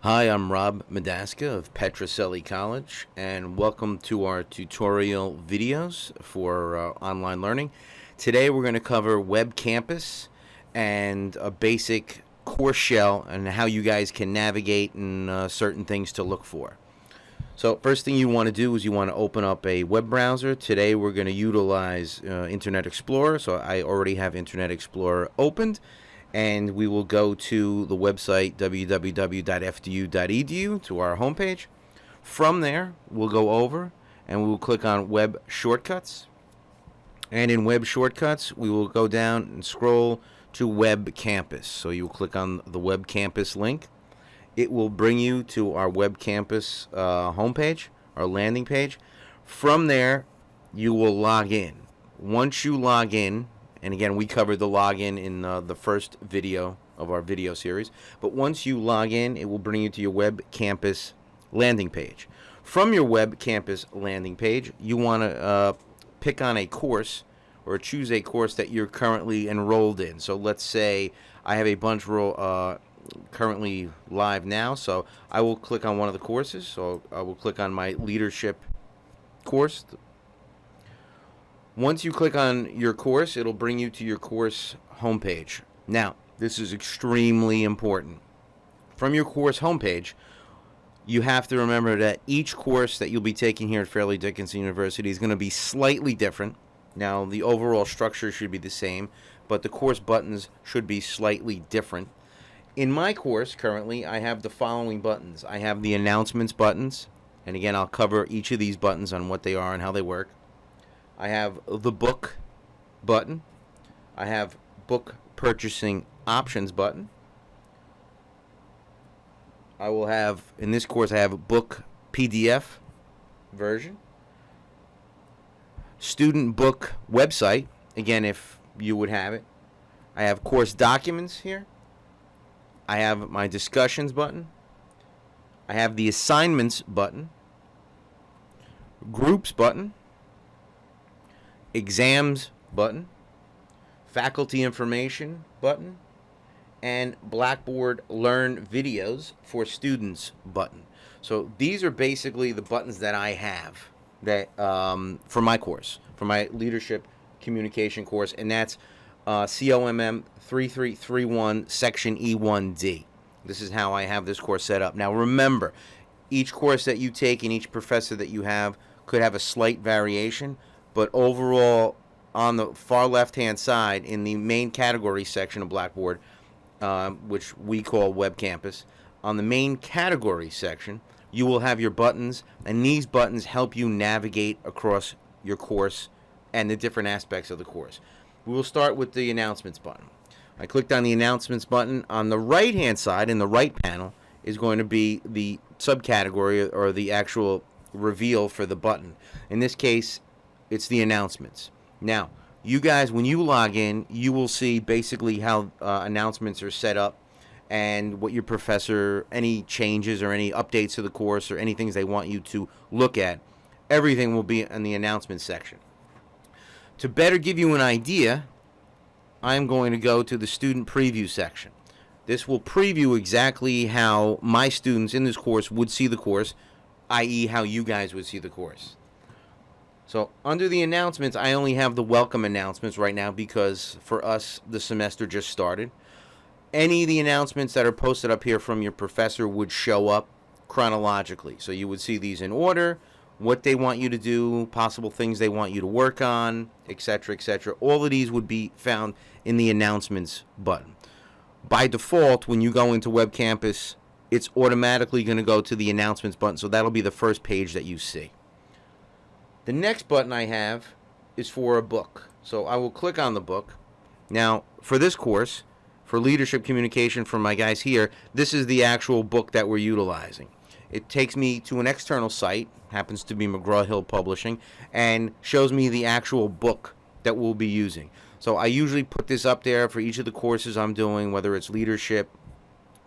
Hi, I'm Rob Madaska of Petrocelli College, and welcome to our tutorial videos for online learning. Today we're going to cover Web Campus and a basic course shell and how you guys can navigate and certain things to look for. So first thing you want to do is you want to open up a web browser. Today we're going to utilize Internet Explorer, so I already have Internet Explorer opened. And we will go to the website www.fdu.edu to our homepage. From there, we'll go over and we will click on Web Shortcuts. And in Web Shortcuts, we will go down and scroll to Web Campus. So you will click on the Web Campus link. It will bring you to our Web Campus homepage, our landing page. From there, you will log in. Once you log in, and again, we covered the login in the first video of our video series. But once you log in, it will bring you to your Web Campus landing page. From your Web Campus landing page, you want to pick on a course or choose a course that you're currently enrolled in. So let's say I have a bunch currently live now. So I will click on one of the courses. So I will click on my leadership course. Once you click on your course, it'll bring you to your course homepage. Now, this is extremely important. From your course homepage, you have to remember that each course that you'll be taking here at Fairleigh Dickinson University is going to be slightly different. Now, the overall structure should be the same, but the course buttons should be slightly different. In my course, currently, I have the following buttons. I have the announcements buttons, and again, I'll cover each of these buttons on what they are and how they work. I have the book button. I have book purchasing options button. I will have, in this course, I have a book PDF version. Student book website, again, if you would have it. I have course documents here. I have my discussions button. I have the assignments button. Groups button. Exams button, faculty information button, and Blackboard Learn Videos for Students button. So these are basically the buttons that I have that for my course, for my leadership communication course, and that's COMM 3331 section E1D. This is how I have this course set up. Now remember, each course that you take and each professor that you have could have a slight variation. But overall, on the far left-hand side, in the main category section of Blackboard, which we call Web Campus, on the main category section, you will have your buttons, and these buttons help you navigate across your course and the different aspects of the course. We will start with the announcements button. I clicked on the announcements button. On the right-hand side, in the right panel, is going to be the subcategory or the actual reveal for the button. In this case, it's the announcements. Now, you guys, when you log in, you will see basically how announcements are set up and what your professor, any changes or any updates to the course or any things they want you to look at. Everything will be in the announcements section. To better give you an idea, I'm going to go to the student preview section. This will preview exactly how my students in this course would see the course, i.e. how you guys would see the course. So under the announcements, I only have the welcome announcements right now because for us, the semester just started. Any of the announcements that are posted up here from your professor would show up chronologically. So you would see these in order, what they want you to do, possible things they want you to work on, etc., etc. All of these would be found in the announcements button. By default, when you go into Web Campus, it's automatically going to go to the announcements button. So that'll be the first page that you see. The next button I have is for a book. So I will click on the book. Now, for this course, for leadership communication for my guys here, this is the actual book that we're utilizing. It takes me to an external site, happens to be McGraw-Hill Publishing, and shows me the actual book that we'll be using. So I usually put this up there for each of the courses I'm doing, whether it's leadership,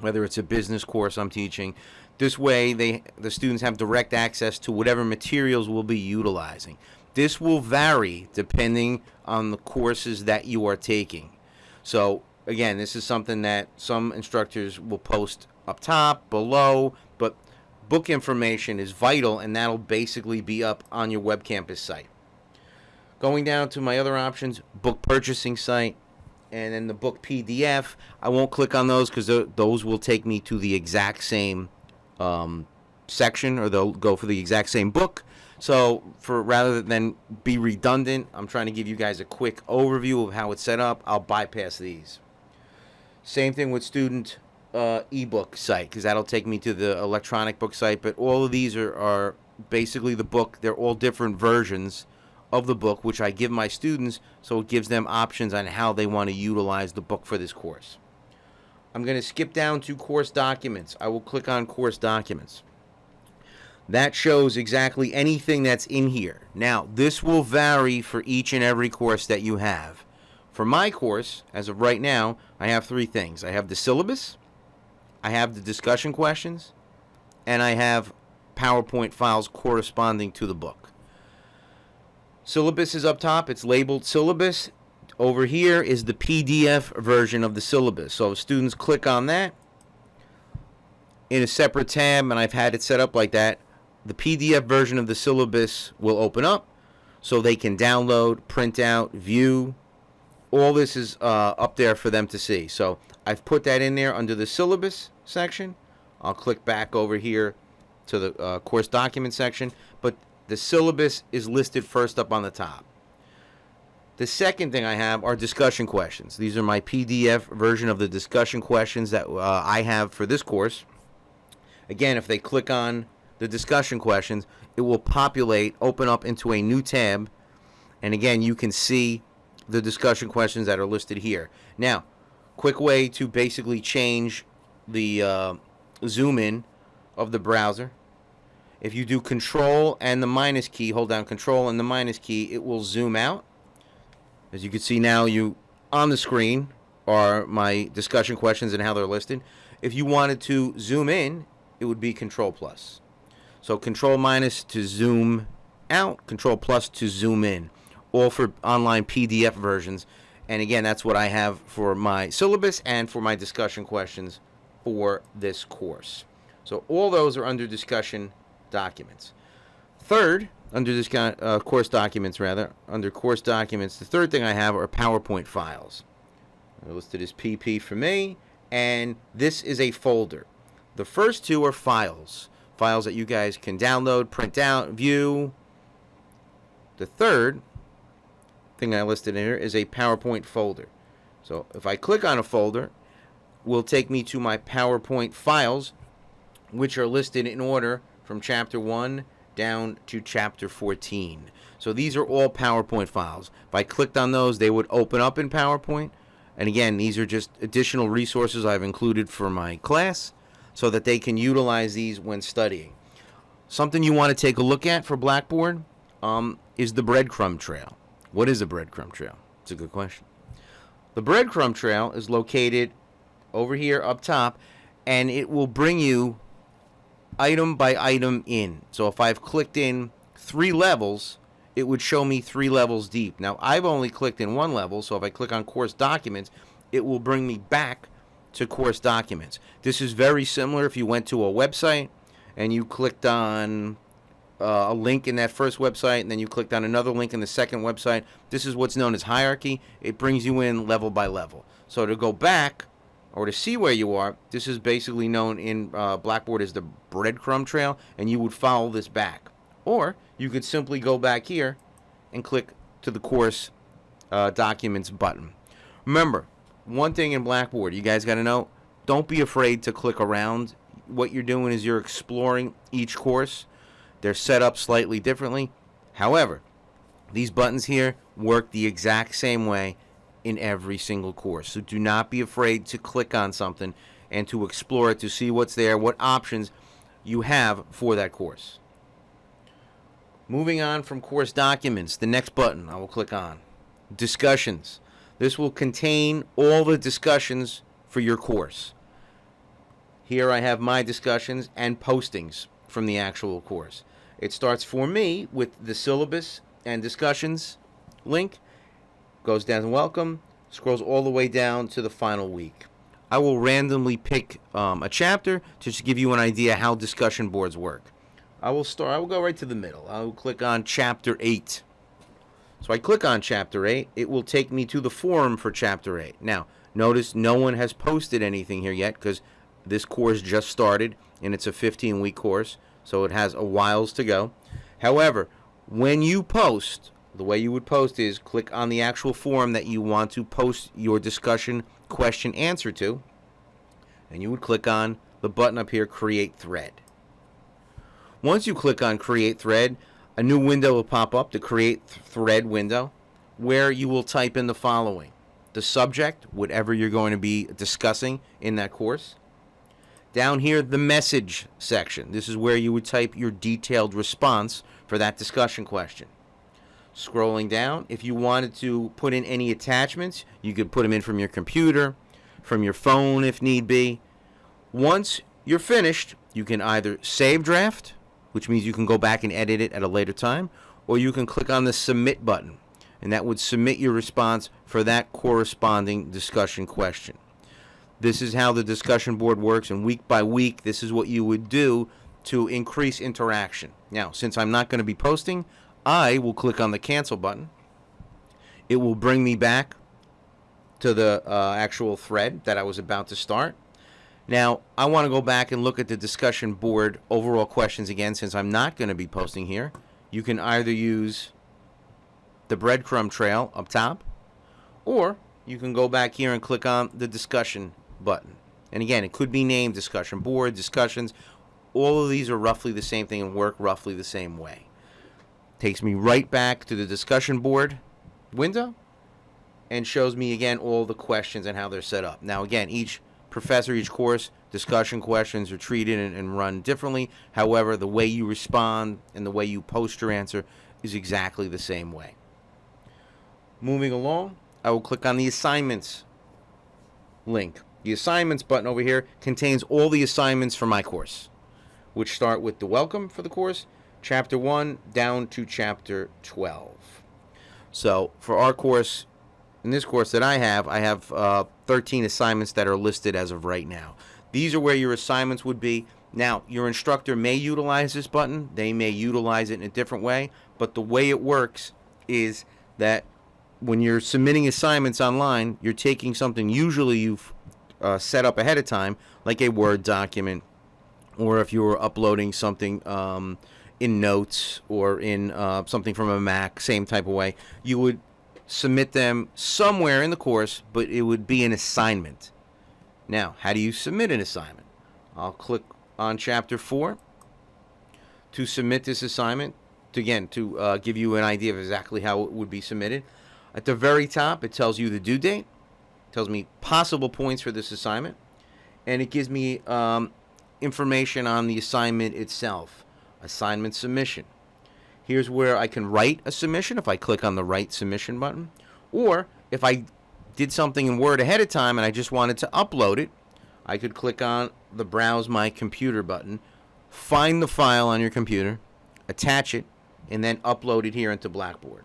whether it's a business course I'm teaching. This way, the students have direct access to whatever materials we'll be utilizing. This will vary depending on the courses that you are taking. So, again, this is something that some instructors will post up top, below, but book information is vital, and that'll basically be up on your web campus site. Going down to my other options, book purchasing site, and then the book PDF. I won't click on those because those will take me to the exact same section, or they'll go for the exact same book. So rather than be redundant, I'm trying to give you guys a quick overview of how it's set up. I'll bypass these. Same thing with student ebook site, because that'll take me to the electronic book site. But all of these are basically the book. They're all different versions of the book, which I give my students, so it gives them options on how they want to utilize the book for this course. I'm going to skip down to course documents. I will click on course documents. That shows exactly anything that's in here. Now, this will vary for each and every course that you have. For my course, as of right now, I have three things. I have the syllabus, I have the discussion questions, and I have PowerPoint files corresponding to the book. Syllabus is up top. It's labeled syllabus. Over here is the PDF version of the syllabus. So if students click on that in a separate tab, and I've had it set up like that, the PDF version of the syllabus will open up so they can download, print out, view. All this is up there for them to see. So I've put that in there under the syllabus section. I'll click back over here to the course document section, but the syllabus is listed first up on the top. The second thing I have are discussion questions. These are my PDF version of the discussion questions that I have for this course. Again, if they click on the discussion questions, it will populate, open up into a new tab, and again, you can see the discussion questions that are listed here. Now, quick way to basically change the zoom in of the browser. If you do Control and the minus key, hold down Control and the minus key, it will zoom out. As you can see now, on the screen are my discussion questions and how they're listed. If you wanted to zoom in, it would be Control plus. So Control minus to zoom out, Control plus to zoom in, all for online PDF versions. And again, that's what I have for my syllabus and for my discussion questions for this course. So all those are under discussion documents. Third, under this course documents, under course documents, the third thing I have are PowerPoint files. They're listed as PP for me, and this is a folder. The first two are files that you guys can download, print out, view. The third thing I listed in here is a PowerPoint folder. So if I click on a folder, it will take me to my PowerPoint files, which are listed in order from chapter 1 down to chapter 14. So these are all PowerPoint files. If I clicked on those, they would open up in PowerPoint. And again, these are just additional resources I've included for my class so that they can utilize these when studying. Something you want to take a look at for Blackboard is the breadcrumb trail. What is a breadcrumb trail? It's a good question. The breadcrumb trail is located over here up top, and it will bring you item by item in. So if I've clicked in 3 levels, it would show me 3 levels deep. Now, I've only clicked in 1 level, so if I click on course documents, it will bring me back to course documents. This is very similar if you went to a website and you clicked on a link in that first website, and then you clicked on another link in the second website. This is what's known as hierarchy. It brings you in level by level. So to go back, or to see where you are, this is basically known in Blackboard as the breadcrumb trail, and you would follow this back. Or you could simply go back here and click to the course documents button. Remember, one thing in Blackboard you guys got to know, don't be afraid to click around. What you're doing is you're exploring each course. They're set up slightly differently. However, these buttons here work the exact same way in every single course. So do not be afraid to click on something and to explore it to see what's there, what options you have for that course. Moving on from course documents, the next button I will click on, discussions. This will contain all the discussions for your course. Here I have my discussions and postings from the actual course. It starts for me with the syllabus and discussions link, goes down to welcome, scrolls all the way down to the final week. I will randomly pick a chapter just to give you an idea how discussion boards work. I will go right to the middle. I will click on Chapter 8. So I click on Chapter 8. It will take me to the forum for Chapter 8. Now, notice no one has posted anything here yet because this course just started and it's a 15-week course, so it has a whiles to go. However, when you post, the way you would post is click on the actual forum that you want to post your discussion question answer to, and you would click on the button up here, Create Thread. Once you click on Create Thread, a new window will pop up, the Create Thread window, where you will type in the following: the subject, whatever you're going to be discussing in that course. Down here, the message section. This is where you would type your detailed response for that discussion question. Scrolling down, if you wanted to put in any attachments, you could put them in from your computer, from your phone if need be. Once you're finished, you can either save draft, which means you can go back and edit it at a later time, or you can click on the submit button, and that would submit your response for that corresponding discussion question. This is how the discussion board works, and week by week, this is what you would do to increase interaction. Now, since I'm not going to be posting, I will click on the cancel button. It will bring me back to the actual thread that I was about to start. Now, I want to go back and look at the discussion board overall questions again, since I'm not going to be posting here. You can either use the breadcrumb trail up top, or you can go back here and click on the discussion button. And again, it could be named discussion board, discussions. All of these are roughly the same thing and work roughly the same way. Takes me right back to the discussion board window and shows me again all the questions and how they're set up. Now again, each professor, each course, discussion questions are treated and run differently. However, the way you respond and the way you post your answer is exactly the same way. Moving along, I will click on the assignments link. The assignments button over here contains all the assignments for my course, which start with the welcome for the course, Chapter 1 down to Chapter 12. So for our course, in this course that I have 13 assignments that are listed as of right now. These are where your assignments would be. Now, your instructor may utilize this button. They may utilize it in a different way, but the way it works is that when you're submitting assignments online, you're taking something usually you've set up ahead of time, like a Word document, or if you were uploading something in Notes or in something from a Mac, same type of way, you would submit them somewhere in the course, but it would be an assignment. Now, how do you submit an assignment? I'll click on Chapter 4 to submit this assignment, to give you an idea of exactly how it would be submitted. At the very top, it tells you the due date, tells me possible points for this assignment, and it gives me information on the assignment itself. Assignment submission. Here's where I can write a submission if I click on the Write Submission button, or if I did something in Word ahead of time and I just wanted to upload it, I could click on the Browse My Computer button, find the file on your computer, attach it, and then upload it here into Blackboard.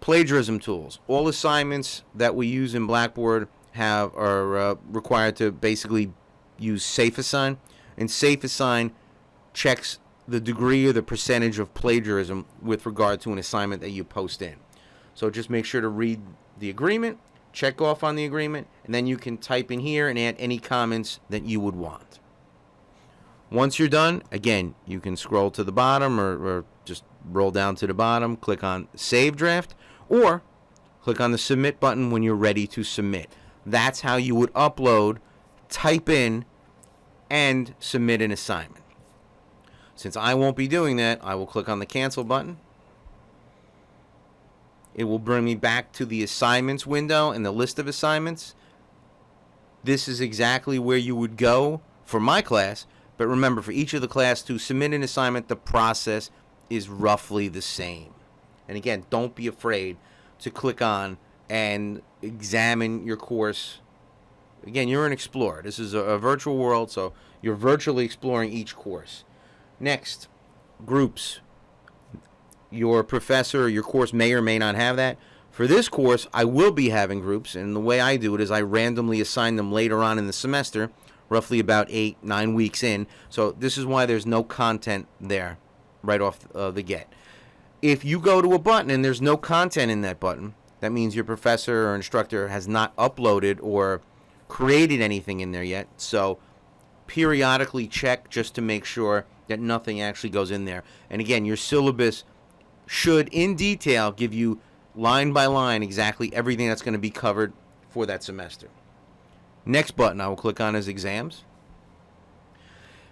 Plagiarism tools. All assignments that we use in Blackboard are required to basically use SafeAssign, and SafeAssign checks the degree or the percentage of plagiarism with regard to an assignment that you post in. So just make sure to read the agreement, check off on the agreement, and then you can type in here and add any comments that you would want. Once you're done, again, you can scroll to the bottom or just roll down to the bottom, click on Save Draft, or click on the Submit button when you're ready to submit. That's how you would upload, type in, and submit an assignment. Since I won't be doing that, I will click on the Cancel button. It will bring me back to the assignments window and the list of assignments. This is exactly where you would go for my class, but remember, for each of the class to submit an assignment, the process is roughly the same. And again, don't be afraid to click on and examine your course. Again, you're an explorer. This is a virtual world, so you're virtually exploring each course. Next, groups. Your professor or your course may or may not have that. For this course, I will be having groups, and the way I do it is I randomly assign them later on in the semester, roughly about 8-9 weeks in. So this is why there's no content there right off the get. If you go to a button and there's no content in that button, that means your professor or instructor has not uploaded or created anything in there yet. So periodically check just to make sure that nothing actually goes in there. And again, your syllabus should, in detail, give you line by line exactly everything that's going to be covered for that semester. Next button I will click on is exams.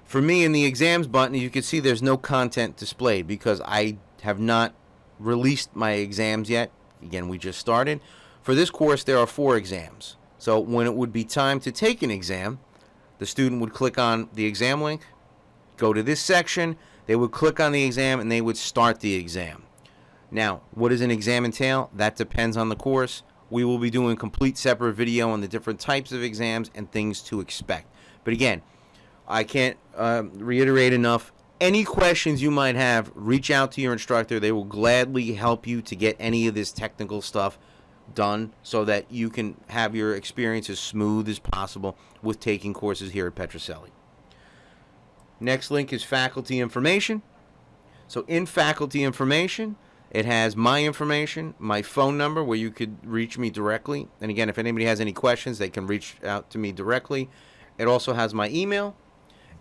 For me, in the exams button, you can see there's no content displayed because I have not released my exams yet. Again, we just started. For this course, there are 4 exams. So when it would be time to take an exam, the student would click on the exam link, go to this section, they would click on the exam, and they would start the exam. Now, what does an exam entail? That depends on the course. We will be doing a complete separate video on the different types of exams and things to expect. But again, I can't reiterate enough. Any questions you might have, reach out to your instructor. They will gladly help you to get any of this technical stuff done so that you can have your experience as smooth as possible with taking courses here at Petrocelli. Next link is faculty information. So in faculty information, it has my information, my phone number where you could reach me directly. And again, if anybody has any questions, they can reach out to me directly. It also has my email.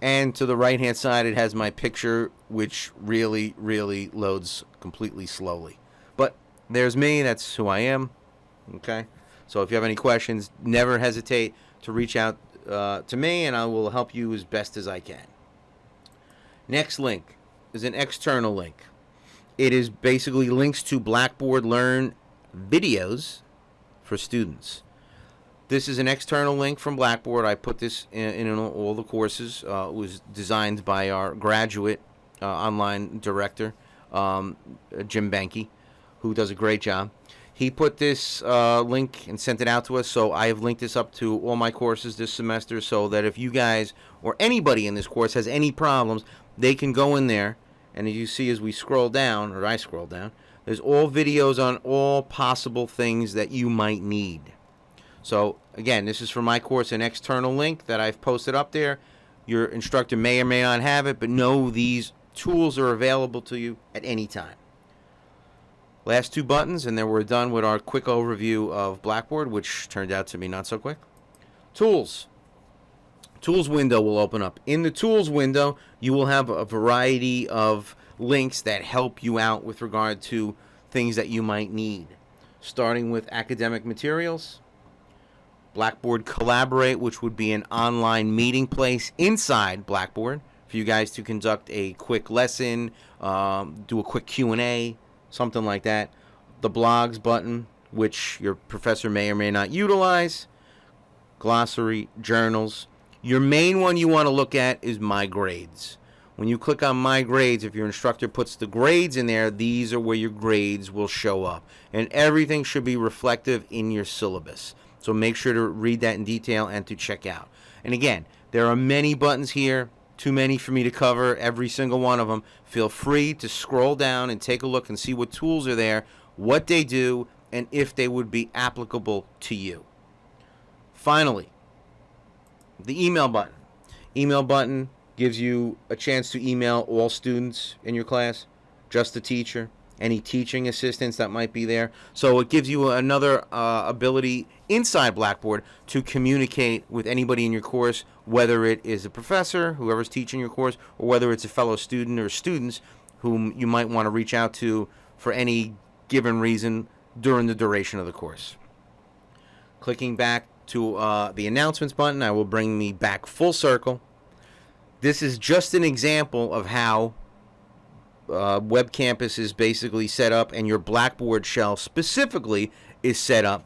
And to the right-hand side, it has my picture, which really, really loads completely slowly. But there's me. That's who I am. Okay? So if you have any questions, never hesitate to reach out to me, and I will help you as best as I can. Next link is an external link. It is basically links to Blackboard Learn videos for students. This is an external link from Blackboard. I put this in all the courses. It was designed by our graduate online director, Jim Benke, who does a great job. He put this link and sent it out to us, so I have linked this up to all my courses this semester so that if you guys or anybody in this course has any problems, they can go in there, and as you see as we scroll down, or I scroll down, there's all videos on all possible things that you might need. So again, this is for my course, an external link that I've posted up there. Your instructor may or may not have it, but know these tools are available to you at any time. Last 2 buttons, and then we're done with our quick overview of Blackboard, which turned out to be not so quick. Tools. Tools window will open up. In the Tools window, you will have a variety of links that help you out with regard to things that you might need. Starting with academic materials, Blackboard Collaborate, which would be an online meeting place inside Blackboard for you guys to conduct a quick lesson, do a quick Q&A, something like that. The blogs button, which your professor may or may not utilize. Glossary, journals. Your main one you want to look at is My Grades. When you click on My Grades, if your instructor puts the grades in there, these are where your grades will show up. And everything should be reflective in your syllabus. So make sure to read that in detail and to check out. And again, there are many buttons here, too many for me to cover every single one of them. Feel free to scroll down and take a look and see what tools are there, what they do, and if they would be applicable to you. Finally, the email button. Email button gives you a chance to email all students in your class, just the teacher, any teaching assistants that might be there. So it gives you another ability inside Blackboard to communicate with anybody in your course, whether it is a professor, whoever's teaching your course, or whether it's a fellow student or students whom you might want to reach out to for any given reason during the duration of the course. Clicking back to the announcements button, I will bring me back full circle. This is just an example of how Web Campus is basically set up, and your Blackboard shell specifically is set up.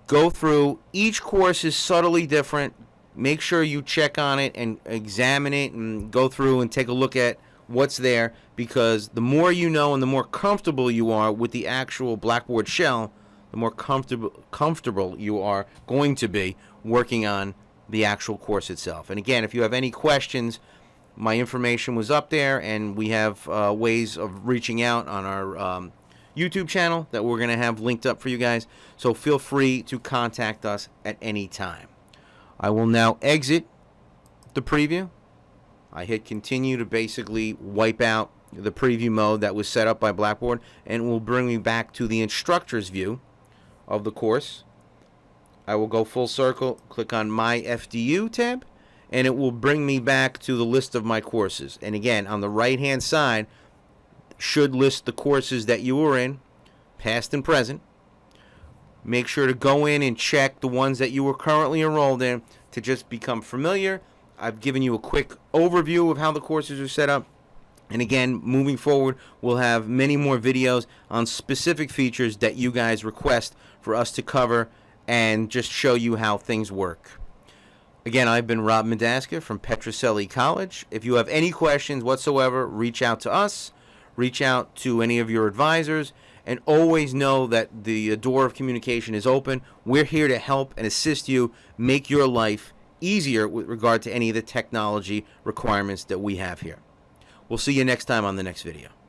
Go through. Each course is subtly different. Make sure you check on it and examine it and go through and take a look at what's there, because the more you know and the more comfortable you are with the actual Blackboard shell, the more comfortable you are going to be working on the actual course itself. And again, if you have any questions, my information was up there, and we have ways of reaching out on our YouTube channel that we're going to have linked up for you guys. So feel free to contact us at any time. I will now exit the preview. I hit continue to basically wipe out the preview mode that was set up by Blackboard, and will bring me back to the instructor's view of the course. I will go full circle, click on My FDU tab, and it will bring me back to the list of my courses. And again, on the right-hand side, should list the courses that you were in, past and present. Make sure to go in and check the ones that you were currently enrolled in to just become familiar. I've given you a quick overview of how the courses are set up. And again, moving forward, we'll have many more videos on specific features that you guys request for us to cover and just show you how things work. Again, I've been Rob Madaska from Petrocelli College. If you have any questions whatsoever, reach out to us, reach out to any of your advisors, and always know that the door of communication is open. We're here to help and assist you make your life easier with regard to any of the technology requirements that we have here. We'll see you next time on the next video.